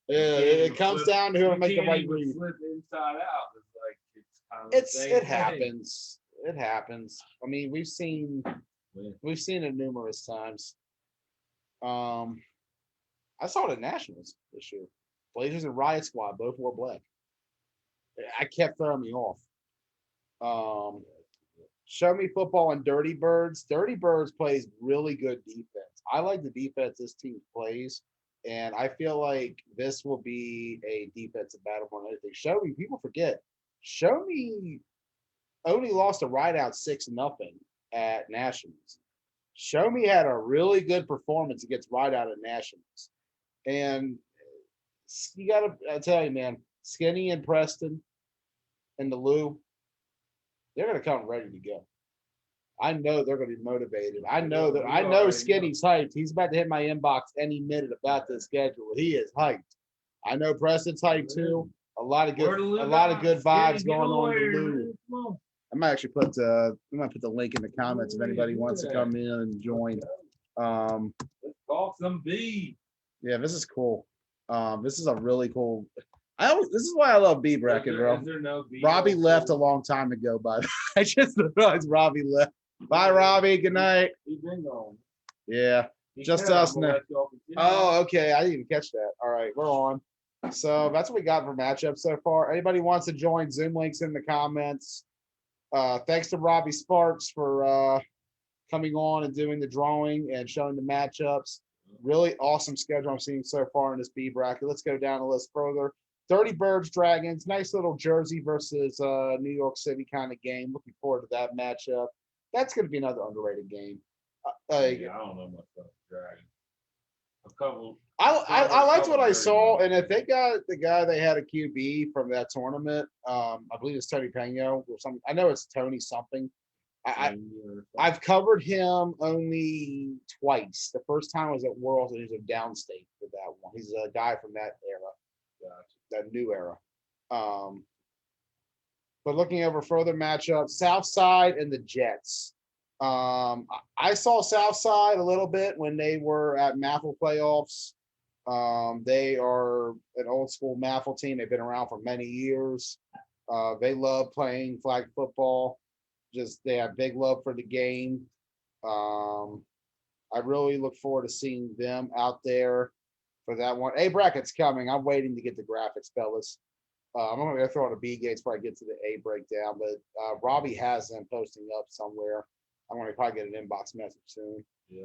Yeah, You can't it even comes flip- down to who you make the can't right even read. Flip inside out. It's like it's kind of the same It thing. happens. It happens. I mean, we've seen Yeah. it numerous times. I saw it at Nationals this year. Blazers and Riot Squad both wore black. I kept throwing me off. Show me football and Dirty Birds. Dirty Birds plays really good defense. I like the defense this team plays, and I feel like this will be a defensive battle more than anything. Show me, people forget. Show me only lost a rideout 6-0 at Nationals. Show me had a really good performance against rideout at Nationals. And you gotta, I tell you, man, Skinny and Preston and the Lou, they're gonna come ready to go. I know they're gonna be motivated. I know Skinny's hyped. He's about to hit my inbox any minute about this schedule. He is hyped. I know Preston's hyped too. A lot of good vibes going on to Lou. I might actually put the link in the comments if anybody wants to come in and join. Let's talk some B. Yeah, this is cool. This is a really cool. This is why I love B bracket, bro. Is there no B Robbie also? left a long time ago, but I just realized Robbie left. Bye, Robbie. Good night. He been gone. Yeah, He just said, us "I'm gonna now. let y'all continue." Oh, okay. I didn't even catch that. All right, we're on. So that's what we got for matchups so far. Anybody wants to join? Zoom links in the comments. Thanks to Robbie Sparks for coming on and doing the drawing and showing the matchups. Really awesome schedule I'm seeing so far in this B bracket. Let's go down the list further. 30 Birds, Dragons, nice little Jersey versus New York City kind of game. Looking forward to that matchup. That's going to be another underrated game. Yeah, I don't know much about Dragon. A couple. I liked what I saw, and if they got the guy they had a QB from that tournament, I believe it's Tony Peno or something. I know it's Tony something. I've covered him only twice. The first time was at Worlds, and he was a downstate for that one. He's a guy from that era, that new era. But looking over further matchups, Southside and the Jets. I saw Southside a little bit when they were at MAFL playoffs. They are an old school MAFL team. They've been around for many years. They love playing flag football. They have big love for the game. I really look forward to seeing them out there for that one. A bracket's coming. I'm waiting to get the graphics, fellas. I'm going to throw on a B gates before I get to the A breakdown, but Robbie has them posting up somewhere. I'm going to probably get an inbox message soon. Yeah.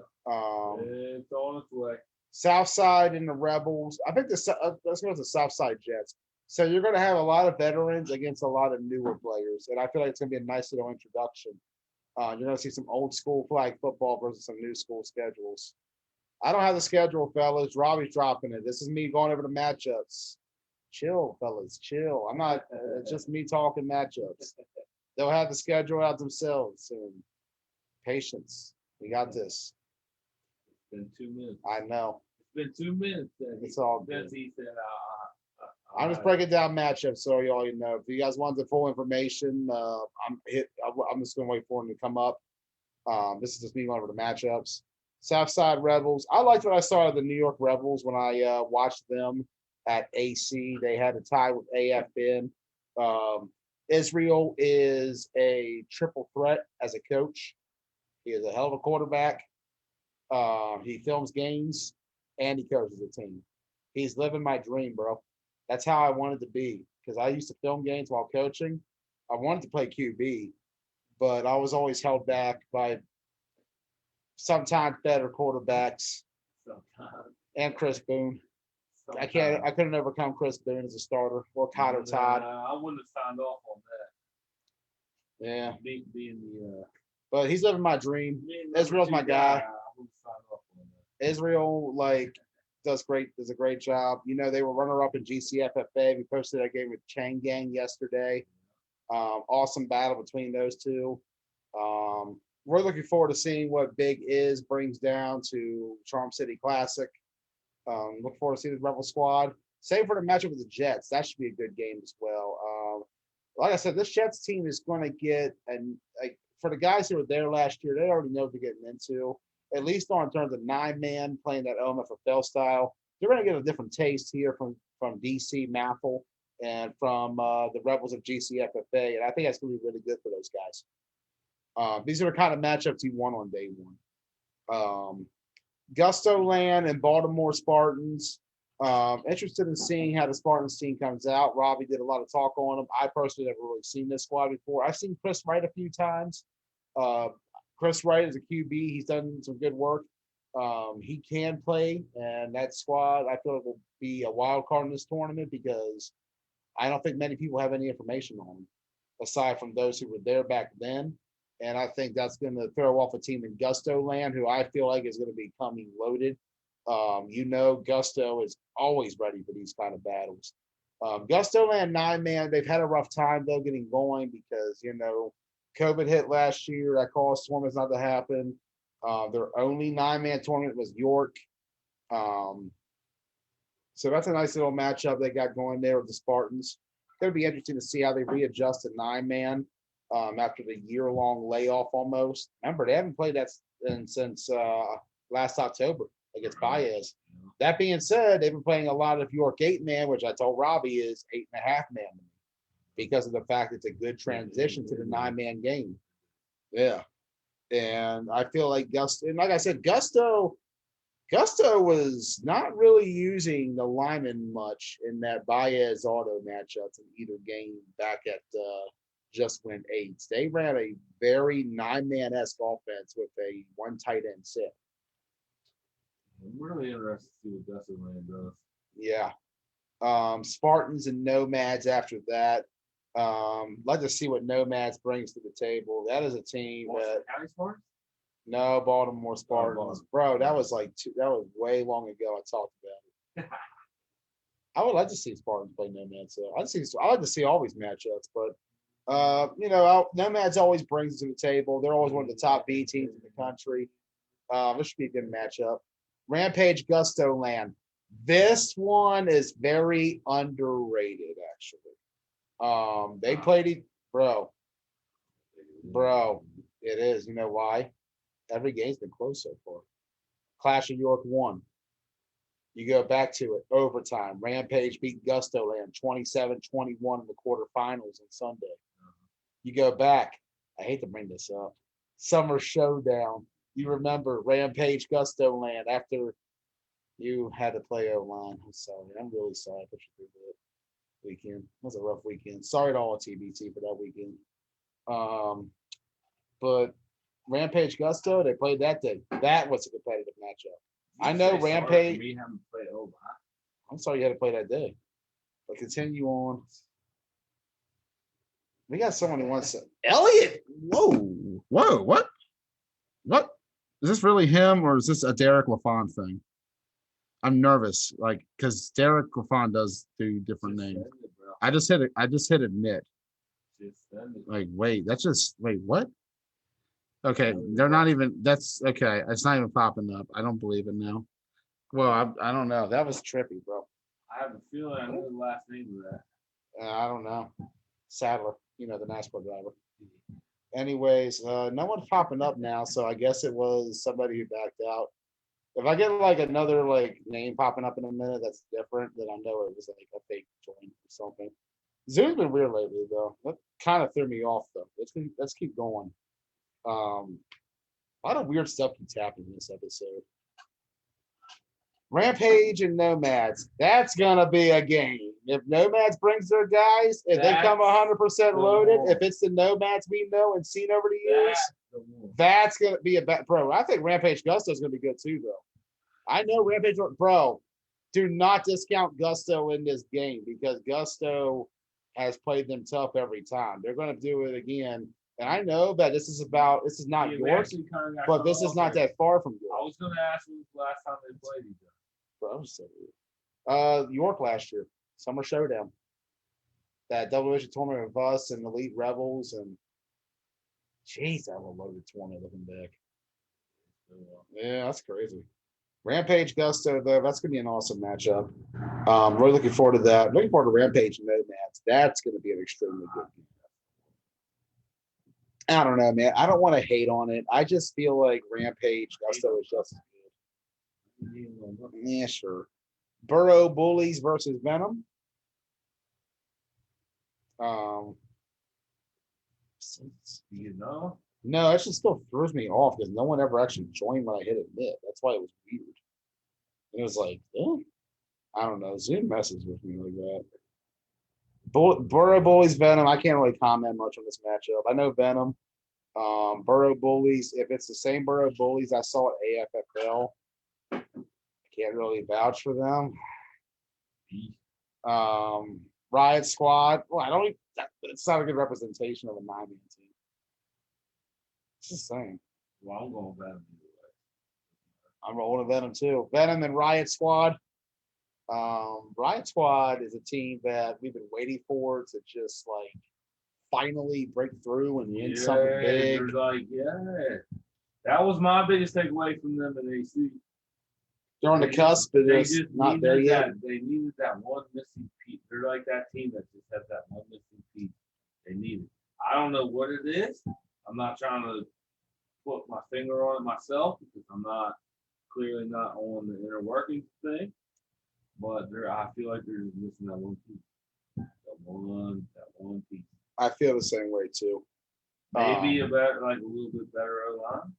It's on its way. Southside and the Rebels. I think let's go with the Southside Jets. So you're going to have a lot of veterans against a lot of newer players, and I feel like it's going to be a nice little introduction. You're going to see some old school flag football versus some new school schedules. I don't have the schedule, fellas. Robbie's dropping it. This is me going over the matchups. Chill, fellas, chill. I'm not. It's just me talking matchups. They'll have the schedule out themselves soon. Patience. We got this. It's been 2 minutes. I know. It's been 2 minutes. It's all good. Since he said, I'm just breaking down matchups so y'all you know. If you guys want the full information, I'm just gonna wait for them to come up. This is just me going over the matchups. Southside Rebels. I liked what I saw of the New York Rebels when I watched them at AC. They had a tie with AFN. Israel is a triple threat as a coach. He is a hell of a quarterback. He films games and he coaches a team. He's living my dream, bro. That's how I wanted to be because I used to film games while coaching. I wanted to play QB, but I was always held back by sometimes better quarterbacks and Chris Boone. I couldn't overcome Chris Boone as a starter or Connor Todd. I wouldn't have signed off on that. Yeah. Being the But he's living my dream. Israel's my guy. I wouldn't sign off on that. Israel does a great job. You know, they were runner up in GCFFA. We posted that game with Chang Gang yesterday. Awesome battle between those two. We're looking forward to seeing what Big Is brings down to Charm City Classic. Look forward to seeing the Rebel squad. Same for the matchup with the Jets. That should be a good game as well. Like I said, this Jets team is going to get, and like for the guys who were there last year, they already know what they're getting into. at least on terms of 9-man playing that OMFFL style. They're going to get a different taste here from DC Maffel and from the Rebels of GCFFA, and I think that's going to be really good for those guys. These are the kind of matchups you want on day one. Gusto Land and Baltimore Spartans. Interested in seeing how the Spartans team comes out. Robbie did a lot of talk on them. I personally never really seen this squad before. I've seen Chris Wright a few times. Chris Wright is a QB. He's done some good work. He can play, and that squad, I feel it will be a wild card in this tournament because I don't think many people have any information on him, aside from those who were there back then. And I think that's going to throw off a team in Gusto Land, who I feel like is going to be coming loaded. Gusto is always ready for these kind of battles. Gusto Land 9-man, they've had a rough time though getting going because, COVID hit last year. That caused tournaments not to happen. Their only 9-man tournament was York. So that's a nice little matchup they got going there with the Spartans. It's going to be interesting to see how they readjust to 9-man after the year-long layoff almost. Remember, they haven't played that since last October against Baez. That being said, they've been playing a lot of York 8-man, which I told Robbie is 8.5-man because of the fact it's a good transition to the 9-man game. Yeah. And I feel like Gusto, and like I said, Gusto was not really using the lineman much in that Baez auto matchups in either game back at Just Win 8s. They ran a very 9-man-esque offense with a one tight end set. I'm really interested to see what Gusto Land does. Yeah. Spartans and Nomads after that. Like to see what Nomads brings to the table. That is a team that County Spartans? no Baltimore Spartans, bro. That was that was way long ago. I talked about it. I would like to see Spartans play Nomads. So I like to see all these matchups, but Nomads always brings it to the table. They're always one of the top B teams in the country. This should be a good matchup. Rampage Gusto Land. This one is very underrated, actually. They played it, bro. It is. You know why? Every game's been close so far. Clash of York 1. You go back to it, overtime. Rampage beat Gusto Land 27-21 in the quarterfinals on Sunday. You go back. I hate to bring this up. Summer Showdown. You remember Rampage Gusto Land after you had to play O-line. I'm sorry. I'm really sorry for that weekend. It was a rough weekend. Sorry to all TBT for that weekend. But Rampage Gusto, they played that day. That was a competitive matchup. I know Rampage. Me having to play over. I'm sorry you had to play that day. But continue on. We got someone who wants to. Elliot! Whoa, what? What? Is this really him or is this a Derek LaFon thing? I'm nervous, because Derek LaFon does do different names. I just hit admit. Wait, what? Okay, they're not even. That's okay. It's not even popping up. I don't believe it now. Well, I don't know. That was trippy, bro. I have a feeling I know the last name of that. I don't know. Sadler, the NASCAR driver. Anyways, no one's popping up now, so I guess it was somebody who backed out. If I get another name popping up in a minute that's different, then I know it was a fake join or something. Zoom's been weird lately though. That kind of threw me off though. Let's keep going. A lot of weird stuff keeps happening in this episode. Rampage and Nomads. That's gonna be a game. If Nomads brings their guys, if they come 100% loaded, if it's the Nomads we know and seen over the years, that's gonna be bro. I think Rampage Gusto is gonna be good too, though. I know Rampage, bro. Do not discount Gusto in this game because Gusto has played them tough every time. They're gonna do it again. And I know that this is not York, but this is not that far from York. I was gonna ask when the last time they played each other. Bro, I'm so weird. York last year, Summer Showdown. That double division tournament with us and Elite Rebels and jeez, I have a loaded tournament looking back. Yeah, that's crazy. Rampage Gusto, though, that's gonna be an awesome matchup. Really looking forward to that. Looking forward to Rampage and Nomads. That's gonna be an extremely good game. I don't know, man. I don't want to hate on it. I just feel like Rampage Gusto is just as good. Yeah, sure. Burrow Bullies versus Venom. You know, No, it just still throws me off because no one ever actually joined when I hit admit. That's why it was weird. It was like, oh, I don't know. Zoom messes with me like that. Burrow Bullies Venom. I can't really comment much on this matchup. I know Venom. Burrow Bullies. If it's the same Burrow Bullies I saw at AFFL, I can't really vouch for them. Riot Squad. Well, I don't. It's not a good representation of a 9-man team. It's the same. well, I'm going Venom. I'm rolling with Venom too. Venom and Riot Squad. Riot Squad is a team that we've been waiting for to just like finally break through and win something big. You're like, yeah. That was my biggest takeaway from them in AC. They're on the cusp, but They it's just not there needed yet. They needed that one missing piece. They're like that team that just has that one missing piece. They need it. I don't know what it is. I'm not trying to put my finger on it myself because I'm not clearly not on the inner workings thing. But I feel like they're just missing that one piece. That one piece. I feel the same way too. Maybe a little bit better O-line.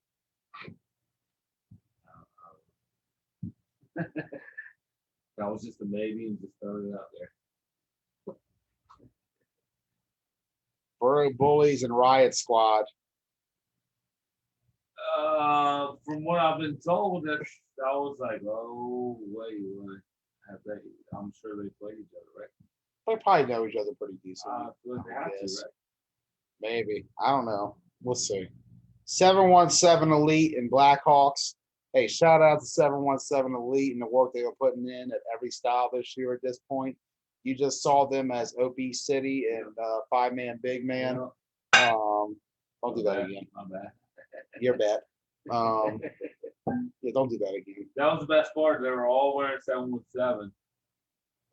That was just a maybe and just throwing it out there. Burrow Bullies and Riot Squad. From what I've been told, I was like, oh wait, have they? I'm sure they played each other, right? They probably know each other pretty decent. They have to, right? Maybe. I don't know. We'll see. 717 Elite and Blackhawks. Hey, shout out to 717 Elite and the work they were putting in at every style this year at this point. You just saw them as OB City and 5-man, big man. Don't do that again. My bad. You're bad. Yeah, don't do that again. That was the best part. They were all wearing 717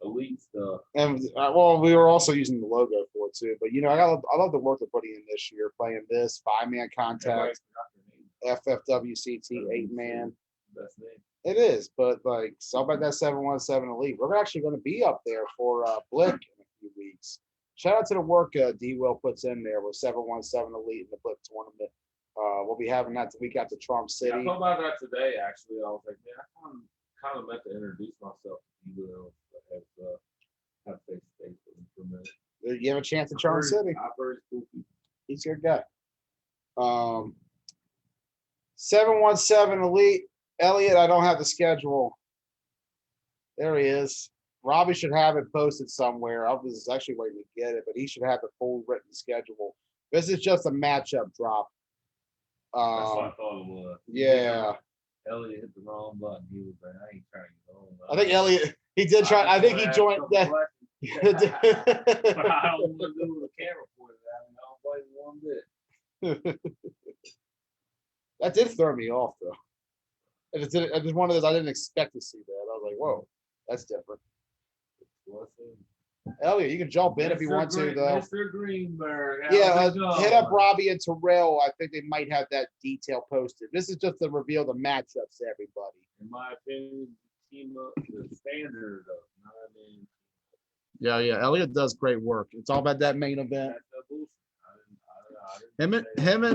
Elite stuff. And well, we were also using the logo for it too. But I love the work they're putting in this year, playing this 5-man contact, FFWCT 8-man. Best name. It is, but like, so about that 717 Elite, we're actually going to be up there for Blick in a few weeks. Shout out to the work D-Will puts in there with 717 Elite in the Blick tournament. We'll be having that the week after Trump City. Yeah, I thought about that today, actually. I was like, man, I kind of meant to introduce myself to D-Will have face-to-face with him for a minute. You have a chance at Trump City. I've heard it's cool. He's a good guy. 717 Elite. Elliot, I don't have the schedule. There he is. Robbie should have it posted somewhere. I was actually waiting to get it, but he should have the full written schedule. This is just a matchup drop. That's what I thought it was. Yeah. Elliot hit the wrong button. He was like, I ain't trying to go home. I think Elliot, he did try. I think he joined that. But I don't want to do the camera for it. I don't play one bit. That did throw me off, though. It's one of those I didn't expect to see that. I was like, whoa, that's different. Elliot, you can jump in if you want to, though. Mr. Greenberg. Yeah, hit up Robbie and Terrell. I think they might have that detail posted. This is just to reveal the matchups to everybody. In my opinion, team up the standard of 9-man. Yeah. Elliot does great work. It's all about that main event. Him and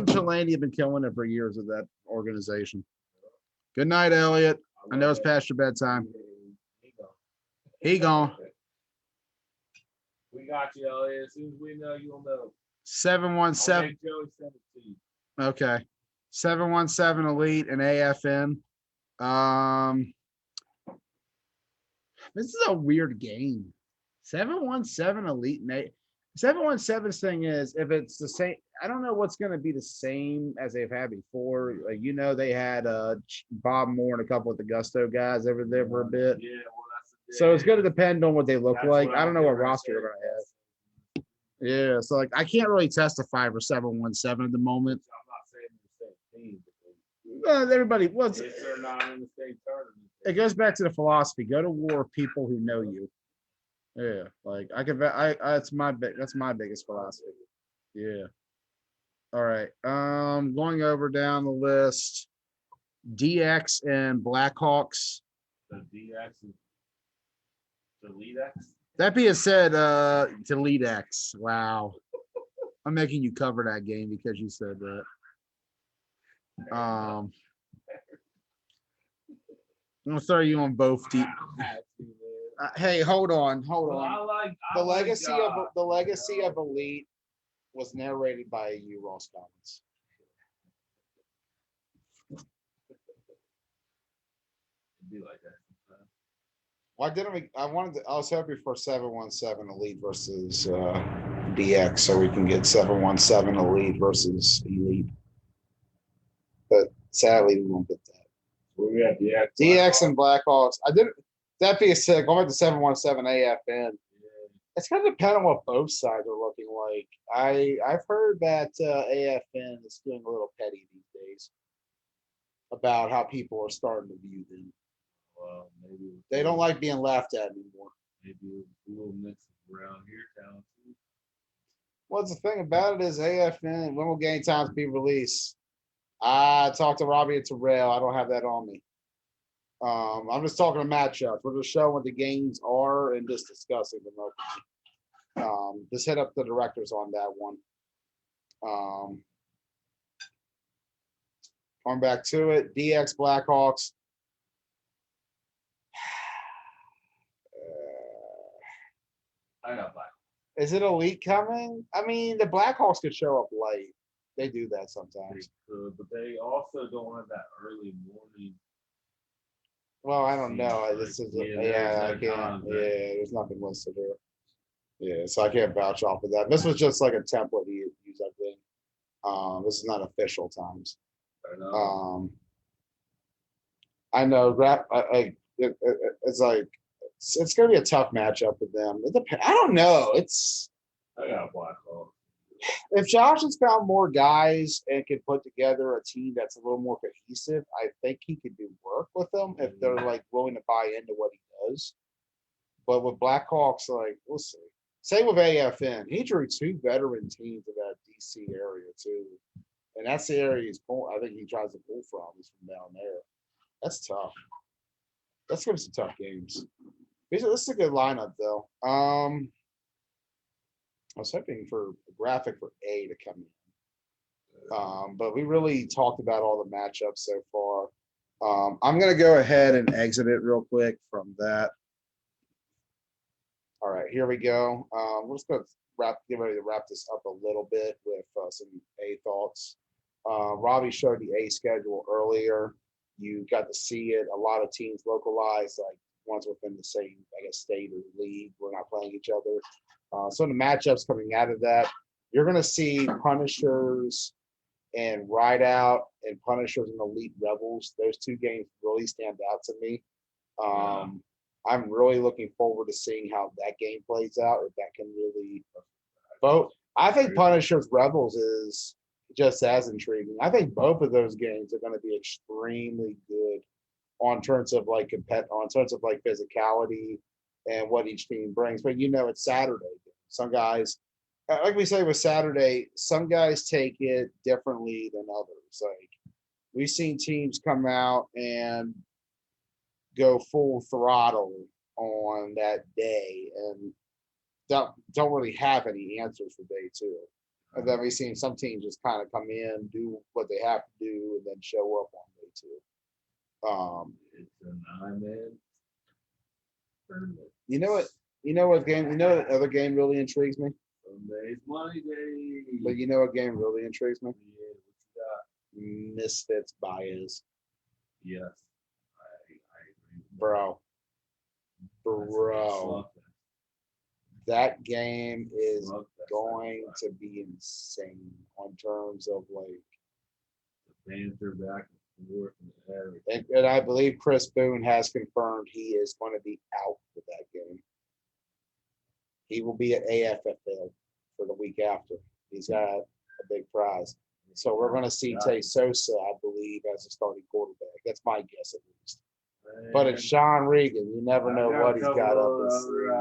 Chalani have been killing it for years of that organization. Good night, Elliot. I know it's past your bedtime. He gone. We got you, Elliot. As soon as we know, you'll know. 717. Joey sent it to you. Okay. 717 Elite and AFN. This is a weird game. 717 Elite and 717's thing is, if it's the same, I don't know what's going to be the same as they've had before. Like, they had Bob Moore and a couple of the Gusto guys over there for a bit. Yeah, well, that's So it's going to depend on what they look That's like. what I don't know what gonna roster say. they're going to have. Yeah, so like I can't really testify for 717 at the moment. I'm not saying the same team. Everybody, If they're not in the same tournament. it goes back to the philosophy: go to war with people who know you. Yeah, like that's my biggest philosophy. Yeah. All right. Going over down the list, DX and Blackhawks. The DX and the lead X. That being said, to lead X. Wow. I'm making you cover that game because you said that. I'm gonna throw you on both teams. Hey, hold on. Well, I like The I like, legacy of Elite was narrated by you, Ross Collins. It'd be like that. Why didn't we? I was hoping for 717 Elite versus DX, so we can get 717 Elite versus Elite. But sadly, we won't get that. We got DX. DX and Blackhawks. I didn't. That being said, going back to 717 AFN, it's going to depend on what both sides are looking like. I've heard that AFN is doing a little petty these days about how people are starting to view them. Well, maybe They don't like being laughed at anymore. maybe a little mix around here town too. What's the thing about it is AFN, when will game times be released? I talked to Robbie and Terrell. I don't have that on me. I'm just talking to matchups. We're just showing what the games are and just discussing them openly. Just hit up the directors on that one. Going back to it, DX Blackhawks. I got Black. Is it Elite coming? I mean, the Blackhawks could show up late. They do that sometimes. But they also don't have that early morning. Well, I don't know. This is Yeah, I there's no can't. time, Yeah, right? there's nothing listed here. Yeah, so I can't vouch off of that. This was just like a template he used, I think. This is not official times. I know. I know it's like it's going to be a tough matchup with them. I don't know. I got Blackhawks. If Josh has found more guys and can put together a team that's a little more cohesive, I think he could do work with them if they're like willing to buy into what he does. But with Blackhawks, like we'll see. Same with AFN. He drew two veteran teams in that DC area too, and that's the area he's pulling. I think he tries to pull from. He's from down there. That's tough. That's gonna be some tough games. This is a good lineup though. I was hoping for a graphic for A to come in. But we really talked about all the matchups so far. I'm going to go ahead and exit it real quick from that. All right, here we go. We're just going to get ready to wrap this up a little bit with some A thoughts. Robbie showed the A schedule earlier. You got to see it. A lot of teams localized, like ones within the same, I guess, state or league. We're not playing each other. So the matchups coming out of that, you're going to see Punishers and Rideout and Punishers and Elite Rebels. Those two games really stand out to me. I'm really looking forward to seeing how that game plays out, if that can really vote. I think Punishers Rebels is just as intriguing. I think both of those games are going to be extremely good on terms of like physicality and what each team brings. But it's Saturday. Some guys, like we say with Saturday, some guys take it differently than others. Like we've seen teams come out and go full throttle on that day and don't really have any answers for day two. And then we've seen some teams just kind of come in, do what they have to do, and then show up on day two. It's a 9-man tournament. You know what other game really intrigues me? Sunday's money day. But you know what game really intrigues me? Yeah, what you got? Misfits Baez. Yes, I agree. Bro. Slugfest. That game is Slugfest. going to be insane on terms of like, The banter back and forth and everything. and I believe Chris Boone has confirmed he is going to be out for that game. He will be at AFFL for the week after. He's got a big prize. So we're going to see Tay Sosa, I believe, as a starting quarterback. That's my guess, at least. But it's Sean Regan. You never know what he's got up his sleeve.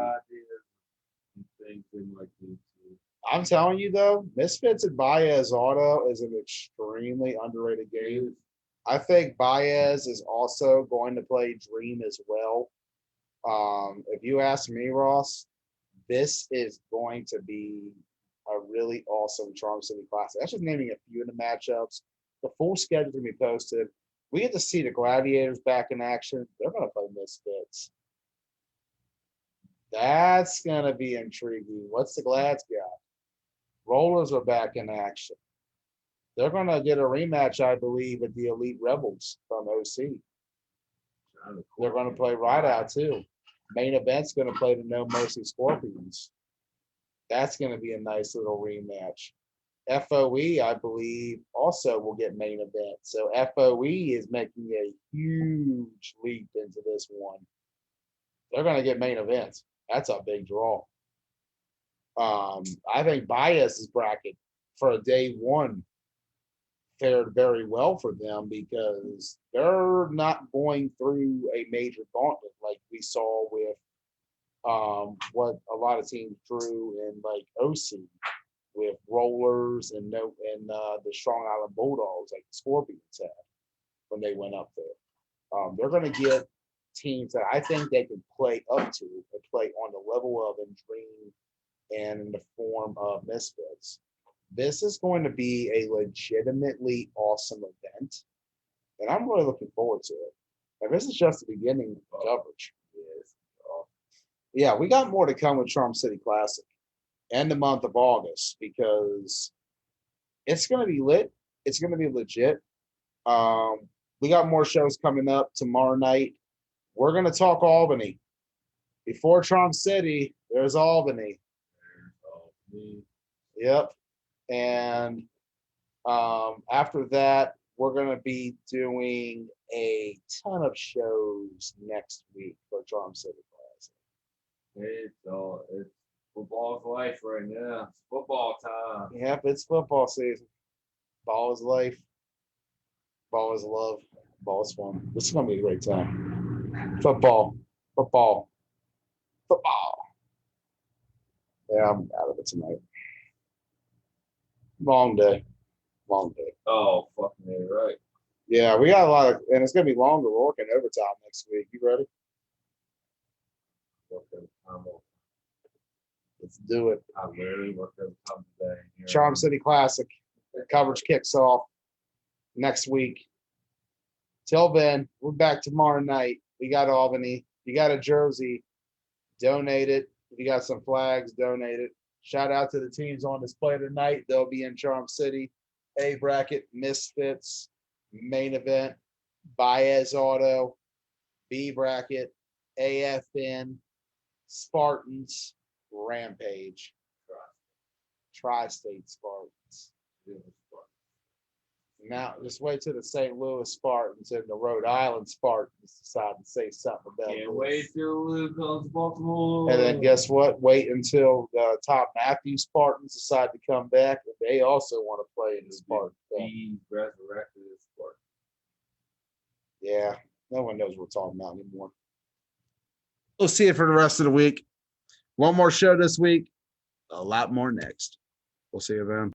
I'm telling you though, Misfits and Baez Auto is an extremely underrated game. I think Baez is also going to play Dream as well. If you ask me, Ross, this is going to be a really awesome Charm City Classic. That's just naming a few of the matchups. The full schedule can be posted. We get to see the Gladiators back in action. They're going to play Misfits. That's going to be intriguing. What's the Glads got? Rollers are back in action. They're going to get a rematch, I believe, with the Elite Rebels from OC. They're going to play Rideout too. Main event's going to play the No Mercy Scorpions. That's going to be a nice little rematch. FOE, I believe, also will get main event. So FOE is making a huge leap into this one. They're going to get main events. That's a big draw. I think Baez's bracket for a day one fared very well for them because they're not going through a major gauntlet like we saw with what a lot of teams drew in like OC with Rollers and the Strong Island Bulldogs like the Scorpions had when they went up there. They're going to get teams that I think they can play up to and play on the level of in Dream and in the form of Misfits. This is going to be a legitimately awesome event, and I'm really looking forward to it. And this is just the beginning of coverage. Yeah, we got more to come with Charm City Classic and the month of August because it's going to be lit. It's going to be legit. We got more shows coming up tomorrow night. We're going to talk Albany. Before Charm City, there's Albany. Yep. And after that, we're going to be doing a ton of shows next week for Charm City Classic. It's football's life right now. It's football time. Yep, it's football season. Ball is life. Ball is love. Ball is fun. This is going to be a great time. Football. Football. Football. Yeah, I'm out of it tonight. Long day. Long day. Oh, fucking A, right. Yeah, we got a lot of, and it's going to be longer. We're working overtime next week. You ready? Let's do it. I literally worked overtime today. Charm City Classic. Coverage kicks off next week. Till then, we're back tomorrow night. We got Albany. You got a jersey, donate it. If you got some flags, donate it. Shout out to the teams on display tonight. They'll be in Charm City. A bracket, Misfits, main event, Baez Auto, B bracket, AFN, Spartans, Rampage, Tri-State Spartans. Now, just wait till the St. Louis Spartans and the Rhode Island Spartans decide to say something about Can't this. wait till Luke comes to Baltimore. And then guess what? Wait until the Top Matthews Spartans decide to come back. And they also want to play in the Spartan. He resurrected his sport. Yeah, no one knows what we're talking about anymore. We'll see you for the rest of the week. One more show this week, a lot more next. We'll see you then.